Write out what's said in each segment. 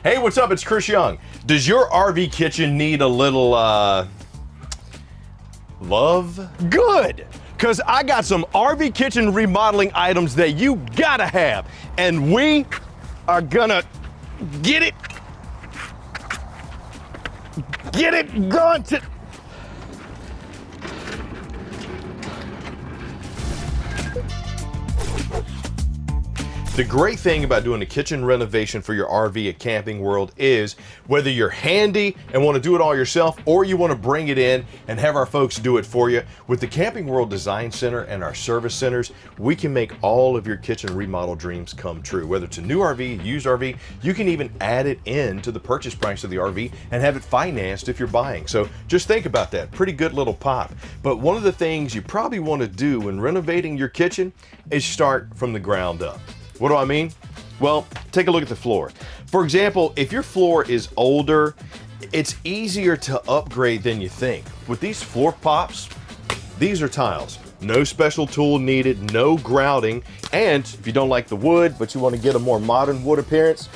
Hey, what's up? It's Chris Young. Does your RV kitchen need a little, love? Good, because I got some RV kitchen remodeling items that you gotta have, and we are gonna get it going to. The great thing about doing a kitchen renovation for your RV at Camping World is whether you're handy and want to do it all yourself or you want to bring it in and have our folks do it for you, with the Camping World Design Center and our service centers, we can make all of your kitchen remodel dreams come true. Whether it's a new RV, used RV, you can even add it in to the purchase price of the RV and have it financed if you're buying. So just think about that. Pretty good little pop. But one of the things you probably want to do when renovating your kitchen is start from the ground up. What do I mean? Well, take a look at the floor. For example, if your floor is older, it's easier to upgrade than you think. With these Floorpops, these are tiles. No special tool needed, no grouting, and if you don't like the wood, but you want to get a more modern wood appearance,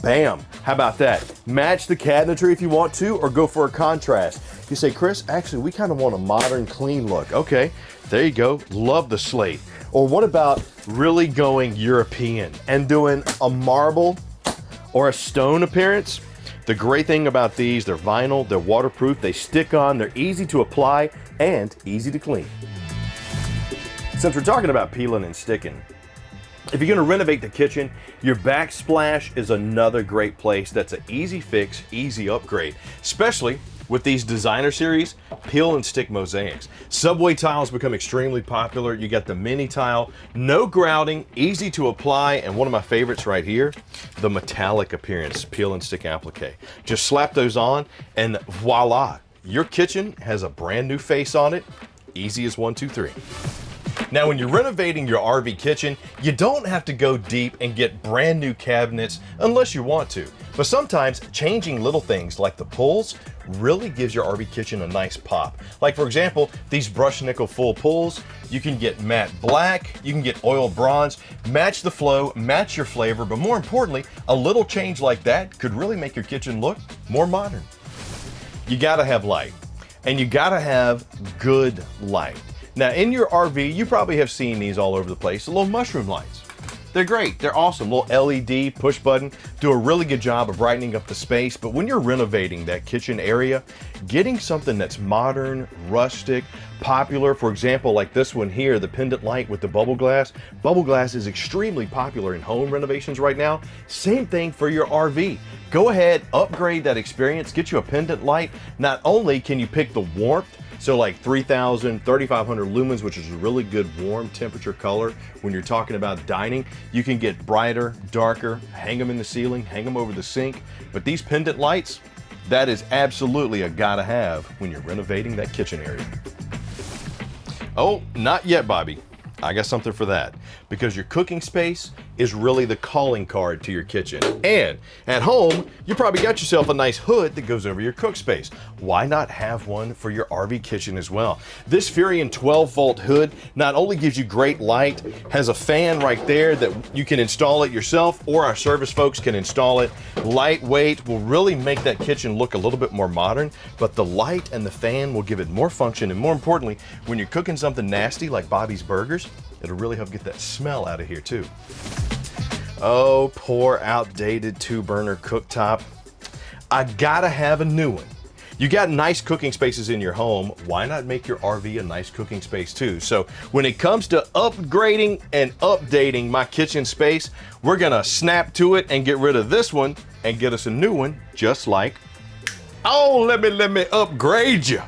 bam, how about that? Match the cabinetry if you want to, or go for a contrast. You say, Chris, actually, we kind of want a modern, clean look. Okay, there you go, love the slate. Or what about really going European and doing a marble or a stone appearance? The great thing about these, they're vinyl, they're waterproof, they stick on, they're easy to apply, and easy to clean. Since we're talking about peeling and sticking, if you're gonna renovate the kitchen, your backsplash is another great place that's an easy fix, easy upgrade, especially with these designer series, peel and stick mosaics. Subway tiles become extremely popular. You got the mini tile, no grouting, easy to apply, and one of my favorites right here, the metallic appearance peel and stick applique. Just slap those on and voila, your kitchen has a brand new face on it. Easy as 1, 2, 3. Now, when you're renovating your RV kitchen, you don't have to go deep and get brand new cabinets unless you want to. But sometimes changing little things like the pulls really gives your RV kitchen a nice pop. Like for example, these brushed nickel full pulls, you can get matte black, you can get oil bronze, match the flow, match your flavor, but more importantly, a little change like that could really make your kitchen look more modern. You gotta have light, and you gotta have good light. Now in your RV, you probably have seen these all over the place, the little mushroom lights. They're great, they're awesome, little LED push button, do a really good job of brightening up the space, but when you're renovating that kitchen area, getting something that's modern, rustic, popular, for example, like this one here, the pendant light with the bubble glass. Bubble glass is extremely popular in home renovations right now. Same thing for your RV. Go ahead, upgrade that experience, get you a pendant light. Not only can you pick the warmth, so like 3,000, 3,500 lumens, which is a really good warm temperature color when you're talking about dining. You can get brighter, darker, hang them in the ceiling, hang them over the sink. But these pendant lights, that is absolutely a gotta have when you're renovating that kitchen area. Oh, not yet, Bobby. I got something for that, because your cooking space is really the calling card to your kitchen. And at home, you probably got yourself a nice hood that goes over your cook space. Why not have one for your RV kitchen as well? This Furrion 12-volt hood not only gives you great light, has a fan right there that you can install it yourself, or our service folks can install it. Lightweight, will really make that kitchen look a little bit more modern, but the light and the fan will give it more function, and more importantly, when you're cooking something nasty like Bobby's Burgers, it'll really help get that smell out of here too. Oh, poor outdated 2-burner cooktop. I gotta have a new one. You got nice cooking spaces in your home, why not make your RV a nice cooking space too? So when it comes to upgrading and updating my kitchen space, we're gonna snap to it and get rid of this one and get us a new one, just like, oh, let me upgrade you.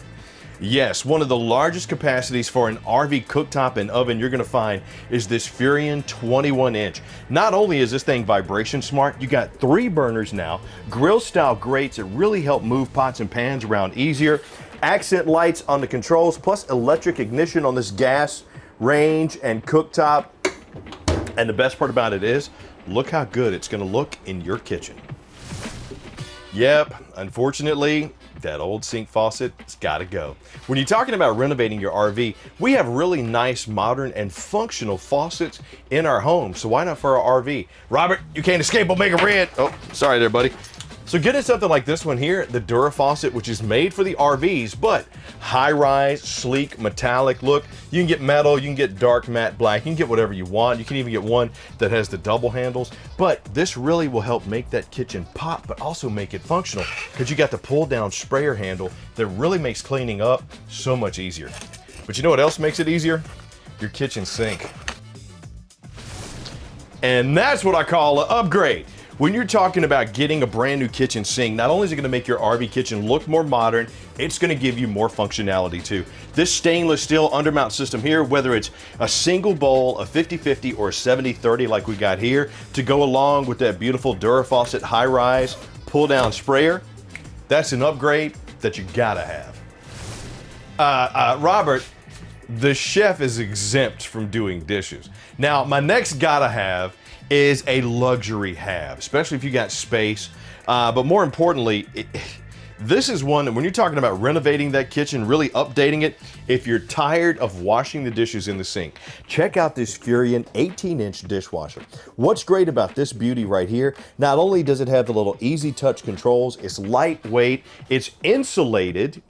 Yes, one of the largest capacities for an RV cooktop and oven you're gonna find is this Furrion 21-inch. Not only is this thing vibration smart, you got 3 burners now, grill style grates that really help move pots and pans around easier, accent lights on the controls, plus electric ignition on this gas range and cooktop. And the best part about it is, look how good it's gonna look in your kitchen. Yep, unfortunately, that old sink faucet has got to go. When you're talking about renovating your RV, we have really nice, modern, and functional faucets in our home, so why not for our RV? Robert, you can't escape Omega Red. Oh, sorry there, buddy. So getting something like this one here, the Dura faucet, which is made for the RVs, but high-rise, sleek, metallic look. You can get metal, you can get dark matte black, you can get whatever you want. You can even get one that has the double handles. But this really will help make that kitchen pop, but also make it functional, because you got the pull-down sprayer handle that really makes cleaning up so much easier. But you know what else makes it easier? Your kitchen sink. And that's what I call an upgrade. When you're talking about getting a brand new kitchen sink, not only is it gonna make your RV kitchen look more modern, it's gonna give you more functionality too. This stainless steel undermount system here, whether it's a single bowl, a 50-50 or a 70-30 like we got here, to go along with that beautiful Dura faucet high-rise pull-down sprayer, that's an upgrade that you gotta have. Robert, the chef is exempt from doing dishes. Now, my next gotta have is a luxury have, especially if you got space. But more importantly, this is one that when you're talking about renovating that kitchen, really updating it, if you're tired of washing the dishes in the sink, check out this Furrion 18-inch dishwasher. What's great about this beauty right here, not only does it have the little easy touch controls, it's lightweight, it's insulated,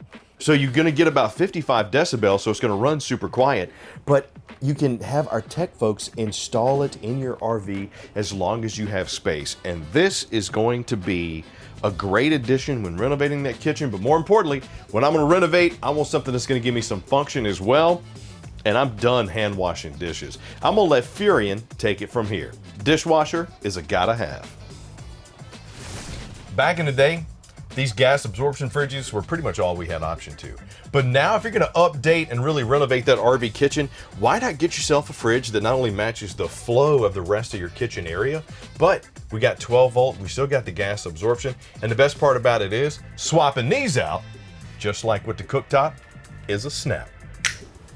so you're gonna get about 55 decibels, so it's gonna run super quiet, but you can have our tech folks install it in your RV as long as you have space. And this is going to be a great addition when renovating that kitchen, but more importantly, when I'm gonna renovate, I want something that's gonna give me some function as well, and I'm done hand washing dishes. I'm gonna let Furrion take it from here. Dishwasher is a gotta have. Back in the day, these gas absorption fridges were pretty much all we had option to. But now if you're gonna update and really renovate that RV kitchen, why not get yourself a fridge that not only matches the flow of the rest of your kitchen area, but we got 12 volt, we still got the gas absorption, and the best part about it is, swapping these out, just like with the cooktop, is a snap.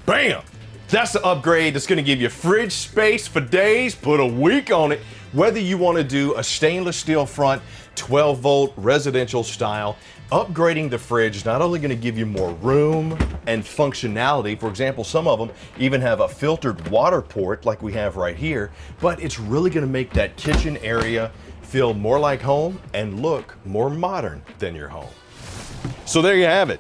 Bam! That's the upgrade that's gonna give you fridge space for days, put a week on it. Whether you wanna do a stainless steel front, 12 volt residential style, upgrading the fridge is not only gonna give you more room and functionality, for example, some of them even have a filtered water port like we have right here, but it's really gonna make that kitchen area feel more like home and look more modern than your home. So there you have it.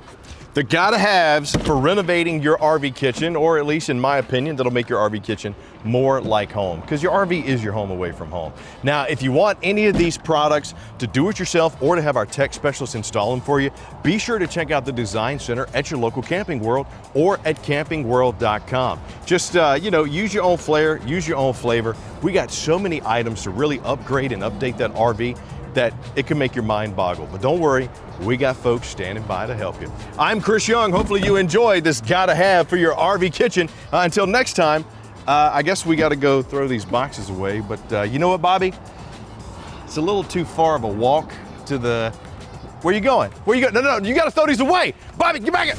The gotta haves for renovating your RV kitchen, or at least in my opinion, that'll make your RV kitchen more like home, because your RV is your home away from home. Now, if you want any of these products to do it yourself or to have our tech specialists install them for you, be sure to check out the Design Center at your local Camping World or at campingworld.com. Just, use your own flair, use your own flavor. We got so many items to really upgrade and update that RV that it can make your mind boggle. But don't worry, we got folks standing by to help you. I'm Chris Young. Hopefully you enjoyed this gotta have for your RV kitchen. Until next time, I guess we gotta go throw these boxes away, but you know what, Bobby? It's a little too far of a walk to the, where you going? Where you going? No, you gotta throw these away. Bobby, get back here.